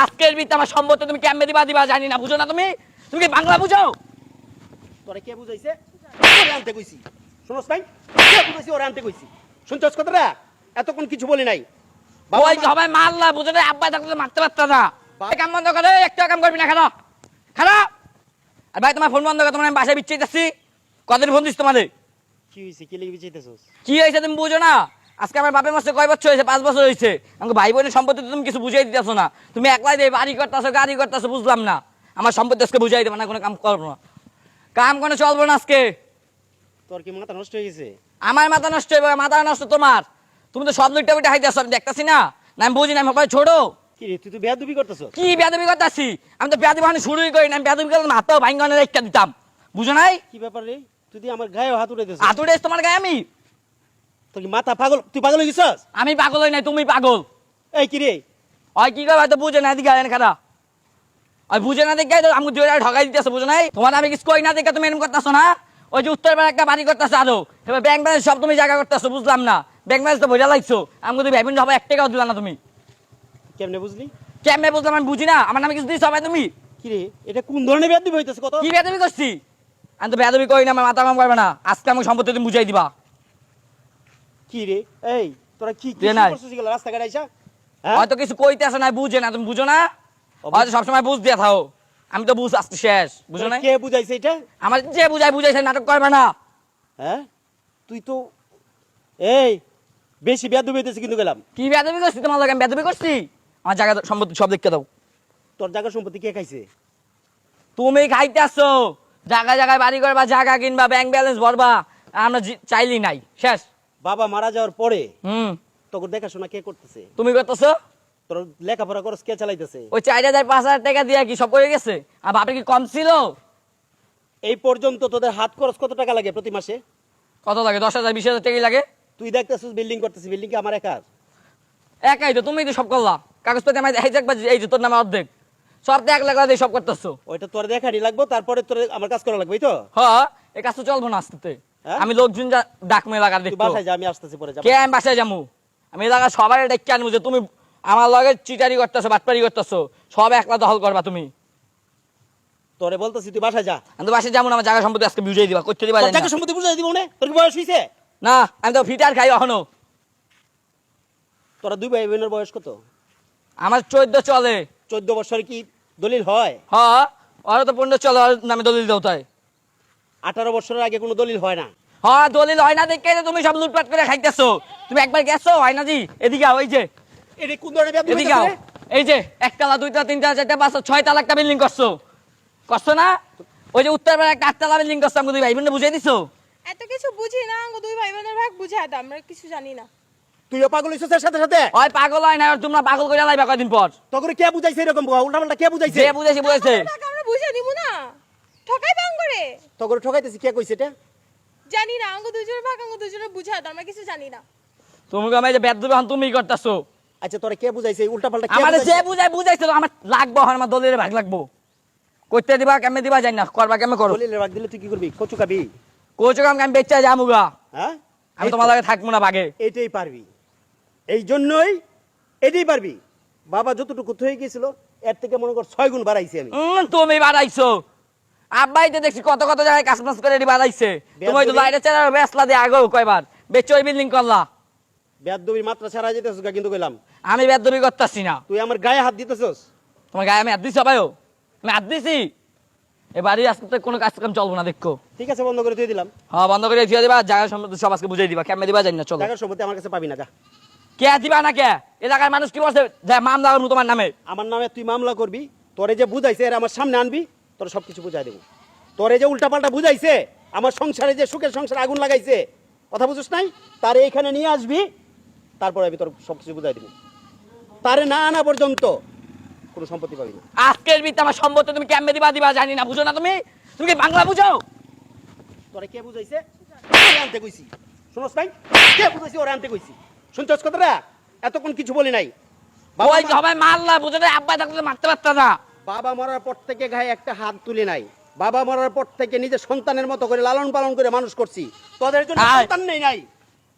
আজকের ভিত্তি আমার সম্পত্তি তুমি কেমনে দিবা জানি না, বুঝো না তুমি? তুমি কি বাংলা বুঝো? তোরে কে বুঝাইছে? ওরে আনতে কইছি। শুনছ নাই? কে বুঝাইছে ওরে আনতে কইছি। শুনছস কথাটা? এতক্ষণ কিছু বলি নাই। ওই সবাই মারলা, বুঝো না? আব্বা থাকলে মারতে পারতা না। এই কাম বন্ধ করে, একটা কাম করবি না, খারাপ খারাপ। আর ভাই তোমার ফোন বন্ধ করে, তোমার আমি বাসায় বিচ্ছিয়ে যাচ্ছি। কতদিন ফোন দিস তোমাদের? কি হইছে? কি লাগি বিচাইতেছস? কি হয়েছে তুমি বুঝো না? আজকে আমার বাপের মাসে কয় বছর হয়েছে? 5 বছর হয়েছে। আমাকে ভাই বোনের সম্পত্তি তুমি কিছু বুঝাই দিতেছো না। তুমি একলাই দিয়ে বাড়ি করতেছো, গাড়ি করতেছো, বুঝলাম না। আমার সম্পত্তি আজকে বুঝাই দেবে না, কোনো কাম করবো না, কাম কোনো চলবো না আজকে। তোর কি মাথা নষ্ট হয়ে গেছে? আমার মাথা নষ্ট হইবে? মাথা নষ্ট তোমার। তুমি তো সব লুটটা বিটা হাইতেছো, আমি দেখতেছি না। না আমি বুঝি না, আমি ছোড়ো। কি রে, তুই তো বেয়াদবি করতেছস। কি বেয়াদবি করতেছি? আমি তো বেয়াদবি মানে শুরুই করি না। আমি বেয়াদবি করলে হাতও ভাঙ্গনে রেখে দিতাম, বুঝো নাই? কি ব্যাপার রে? তুই দি আমার গায়ে হাত উড়াইতেছস। আতুড়ে তোমার গায়ে আমি? তোর কি মাথা পাগল? তুই পাগল হয়ে গেছস? আমি পাগল হই নাই, তুমি পাগল। এই কি রে? ওই কি করে হয়তো বুঝে না, এদিকে আয় খারা। ওই বুঝে না দেখে আমি জোরে ঢকাই দিতেছো, বুঝো নাই? তোমার আমি কিছু কই না দেখে তুমি এরকম করতেছো না। ওই যে উত্তর পাড়া একটা বাড়ি করতেছো আরো, এবার ব্যাংক ব্যালেন্স সব তুমি জায়গা করতেছো, বুঝলাম না। ব্যাংক ব্যালেন্স তো বোঝা লাগছো, আমি যদি ভ্যাবিন হবে 1 টাকাও দিলা না তুমি। কেমনে বুঝলি? কেমনে বুঝলাম? আমি বুঝি না। আমার নামে কিছু দিছো ভাই তুমি? কি রে, এটা কোন ধরনের বেয়াদবি হইতেছে কত? কি বেয়াদবি করছি? আমি তো বেয়াদবি করি না, আমার মাথা কাম করবে না। আজকে আমি সম্পত্তি তুমি বুঝাই দিবা। কি রে, এই তোরা কি কি দে নাই। করছিস এগুলা রাস্তাঘাটে আইসা? হ্যাঁ? হয়তো কিছু কইতে আসো না, বুঝে না, তুমি বুঝো না? হয়তো সবসময় বুঝ দিয়ে থাও। আমি তো বুঝ আজকে শেষ, বুঝো তোরা না? কে বুঝাইছে এটা? আমার যে বুঝাইছে নাটক করবে না। হ্যাঁ? তুই তো এই বেশি বেয়াদবি হইতেছে কিন্তু গেলাম। কি বেয়াদবি করছি তোমার লাগে? আমি বেয়াদবি করছি? আমার জায়গা সম্পত্তি সব দেখতে দাও। তোর জায়গা সম্পত্তি কে খাইছে? তুমি খাইতে আসছো জায়গায় জায়গায় বাড়ি করবা, জায়গা কিনবা, ব্যাংক ব্যালেন্স ভরবা, আর আমরা চাইলি নাই, শেষ। বাবা মারা যাওয়ার পরে তোর দেখাশোনা কে করতেছে? তুমি করতেছো? তোর লেখাপড়া খরচ কে চালাইতেছে? ওই 4,000-5,000 টাকা দিয়ে কি সব করে গেছে? আর বাপের কি কম ছিল? এই পর্যন্ত তোদের হাত খরচ কত টাকা লাগে প্রতি মাসে? কত লাগে? 10,000-20,000 টাকাই লাগে। তুই দেখতেছিস বিল্ডিং করতেছিস, বিল্ডিং কি আমার একার? একাই তো, তুমি তো সব করলা। কাগজপত্র আমার এই দেখবা, এই যে তোর নামে অর্ধেক সব তো 1 লাখ দিয়ে সব করতেছো। ওইটা তোর দেখানি লাগবো, তারপরে তোর আমার কাজ করা লাগবে, এই তো? হ্যাঁ, এই কাজ তো চলবো না আজকে। হ্যাঁ? আমি লোকজন ডাক মেয়ে লাগা তুই দেখবো। বাসায় যা, আমি আসতেছি পরে যাব। কে আমি বাসায় যাবো? আমি এলাকা সবাই ডেকে আনবো যে তুমি আমার লগে চিটারি করতেছো, বাটপারি করতেছো, সব একলা দখল করবা তুমি। তোরে বলতেছি তুই বাসায় যা। আমি তো বাসায় যাবো না, আমার জায়গা সম্পত্তি আজকে বুঝিয়ে দিবা, করতে দিবা তোর জানি না। জায়গা সম্পত্তি বুঝাই দিব না? তোর কি বয়স হইছে? না, আমি তো ফিটার খাই এখনো। তোরা দুই ভাই বোনের বয়স কত? আমার 14 চলে। 14 বছরে কি দলিল হয়? হ্যাঁ, ওরা তো 15 চলে, ওর নামে দলিল দাও তাই। 18 বছরের আগে কোনো দলিল হয় না। হ্যাঁ, দলিল হয় না দেখে তো তুমি সব লুটপাট করে খাইতেছো। তুমি একবার গেছো হয় না জি? এদিকে আও, এই যে এটা কোন ধরনের বেয়াদবি এদিকে আও, হইতেছে? এই যে 1 তলা 2 তলা 3 তলা 4 তলা 5 তলা 6 তলা একটা বিল্ডিং করছো, করছো না? ওই যে উত্তর পাড়া একটা 8 তলা বিল্ডিং করছো, আমি দুই ভাই বোন বুঝিয়ে দিছো। এত কিছু বুঝি না, আঙ্গো দুই ভাই বোনের ভাগ বুঝাই দাও, আমরা কিছু জানি না। তুইও পাগল হইছিস এর সাথে সাথে? ওই পাগল হয় না, আর তোমরা পাগল করে লাইবা কয়দিন পর। তোকে কে বুঝাইছে এরকম? উল্টাপাল্টা কে বুঝাইছে? যে বুঝেছে বুঝেছে। টাকা আমরা বুঝাই দিব না, ঠকাই বাং করে। তোকে ঠকাইতেছি, কে কইছে এটা? জানি না, আঙ্গো দুইজনের ভাগ আঙ্গো দুইজনের বুঝাই দাও, আমরা কিছু জানি না। তুমি আমি যে বেদ দেবে তুমি করতেছো। আচ্ছা তোরে কে বুঝাইছে? উল্টাপাল্টা কে আমার যে বুঝাইছে? বুঝাইছে আমার লাগবো, আমার দলের ভাগ লাগবো। করতে দিবা কেমনে দিবা জানি না, করবা কেমনে করো। দলিলের ভাগ দিলে তুই কি করবি? কচু খাবি? কোচ আমি বেচা যামুগা। হ্যাঁ, আমি তোমার লাগে থাকবো না ভাগে। এটাই পারবি, এই জন্যই এটাই পারবি। বাবা যতটুকু হয়ে গেছিল এর থেকে মনে কর 6 গুণ বাড়াইছি আমি। তুমি বাড়াইছো। আব্বাই তো দেখছি কত কত জায়গায় কাজ মাস করে বাড়াইছে। তুমি তো লাইটে চেরা বেসলা দিয়ে আগেও কয়বার বেচো ওই বিল্ডিং করলা। বেয়াদবির মাত্রা ছাড়া যেতেছিস কিন্তু কইলাম। আমি বেদবি করতেছি না। তুই আমার গায়ে হাত দিতেছস। তোমার গায়ে আমি হাত দিছি সবাইও? আমি হাত দিছি? এবারই আজকে তো কোনো কাজ কাম চলবো না দেখো। ঠিক আছে, বন্ধ করে দিয়ে দিলাম। হ্যাঁ, বন্ধ করে দিয়ে দিবা। জায়গা সম্বন্ধে সব আজকে বুঝাই দিবা, কেমনে দিবা জানি না। চলো। জায়গার সম্পত্তি আমার কাছে পাবি না, যা। কে দিবা না কে? এলাকার মানুষ কি বলছে যে মামলা করবো তোমার নামে? আমার নামে তুই মামলা করবি, তোরে যে বুঝাইছে এর আমার সামনে আনবি, তোর সবকিছু বুঝাই দেবো। তোরে যে উল্টাপাল্টা বুঝাইছে, আমার সংসারে যে সুখের সংসারে আগুন লাগাইছে, কথা বুঝিস নাই, তারে এখানে নিয়ে আসবি, তারপরে আমি তোর সবকিছু বুঝাই দেবো। তারে না আনা পর্যন্ত কোনো সম্পত্তি পাবি না। আজকের ভিত্তি আমার সম্পত্তি তুমি কেমনে দিবা জানি না, বুঝো না তুমি? তুমি কি বাংলা বুঝো? তোরে কে বুঝাইছে? ওরে আনতে কইছি। শুনছ নাই? কে বুঝাইছে ওরে আনতে কইছি। শুনছস কথাটা? এতক্ষণ কিছু বলি নাই। ওই সবাই মারলা, বুঝো না? আব্বা থাকলে মারতে পারতা না। বাবা মরার পর থেকে গায়ে একটা হাত তুলে নাই। বাবা মরার পর থেকে নিজের সন্তানের মতো করে লালন পালন করে মানুষ করছি। তোদের জন্য সন্তান নাই।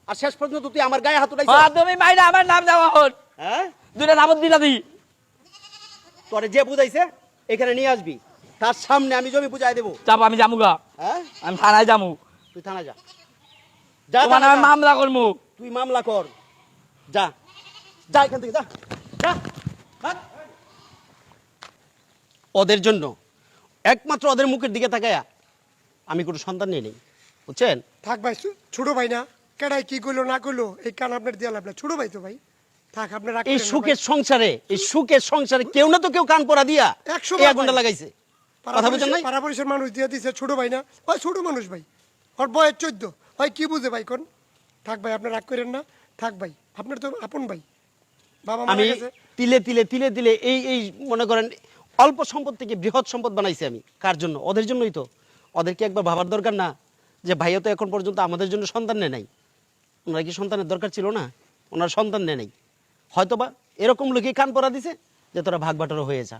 আর শেষ পর্যন্ত তুই আমার গায়ে হাত উঠাইছিস। তুমি মাইরা আমার নাম দেওয়া হন। হ্যাঁ? দুইটা নাম দিলা দি। তোরে যে বুঝাইছে এখানে নিয়ে আসবি, তার সামনে আমি জমি বুঝাই দেবো। চাপ আমি যামু গা, হ্যাঁ, আমি থানায় যামু, তুই থানা যা, যা তোমার থানায় আমি যা। মামলা করবো। তুই মামলা কর, যা যা এখান থেকে, যা যা। হাট। ওদের জন্য একমাত্র ওদের মুখের দিকে তাকায়া আমি কোনো সন্তান নিয়ে নেই, বুঝছেন? থাক ভাই, ছোট ভাই না, কেডাই কি করলো না করলো এই কান আপনার দেওয়া লাগবে, ছোট ভাই তো ভাই, থাক আপনার রাগ এই করেন না সুখের ভাই। সংসারে, এই সুখের সংসারে কেউ না তো কেউ কান পড়া দিয়া 100 এই বার আগুনটা ভাই। লাগাইছে। পাড়া কথা বুঝেন পরিষদ- নাই? পাড়া পরিষদের মানুষ দিয়ে দিছে, ছোট ভাই না, ওই ছোট মানুষ ভাই, ওর বয়স 14, ভাই কি বুঝে ভাই কোন? থাক ভাই আপনার রাগ করেন না, থাক ভাই, আপনার তো আপন ভাই, বাবা মারা আমি গেছে। তিলে তিলে তিলে তিলে এই এই মনে করেন অল্প সম্পদ থেকে বৃহৎ সম্পদ বানাইছি আমি, কার জন্য? ওদের জন্যই তো। ওদেরকে একবার ভাবার দরকার না যে ভাইয়া তো এখন পর্যন্ত আমাদের জন্য সন্তান নেয় নাই, ওনারা কি সন্তানের দরকার ছিল না? ওনার সন্তান নেয় নাই, হয়তোবা এরকম লোকে কান পড়া দিছে যে তোরা ভাগ বাটোয়ারা হয়ে যা।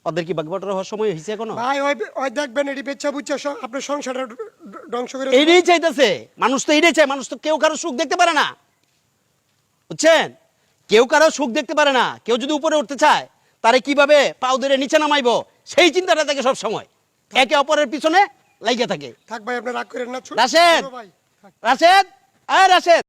ওদের কি ভাগ বাটোয়ারা হওয়ার সময় হয়েছে এখনো? ভাই ওই ওই দেখবেন এটি বেচ্চা বুচ্চা আপনার সংসারটা ধ্বংস করে এইটাই চাইতেছে মানুষ, তো এইটাই চায়। মানুষ তো কেউ কারো সুখ দেখতে পারে না, বুঝছেন? কেউ কারো সুখ দেখতে পারে না। কেউ যদি উপরে উঠতে চায় তারে কিভাবে পাও ধরে নিচে নামাইবো সেই চিন্তাটা থাকে সব সময়, একে অপরের পিছনে লাগিয়ে থাকে। থাক ভাই আপনার রাগ করেন না, রাশেদ, ছোট ভাই থাক। রাশেদ, আয় রাশেদ।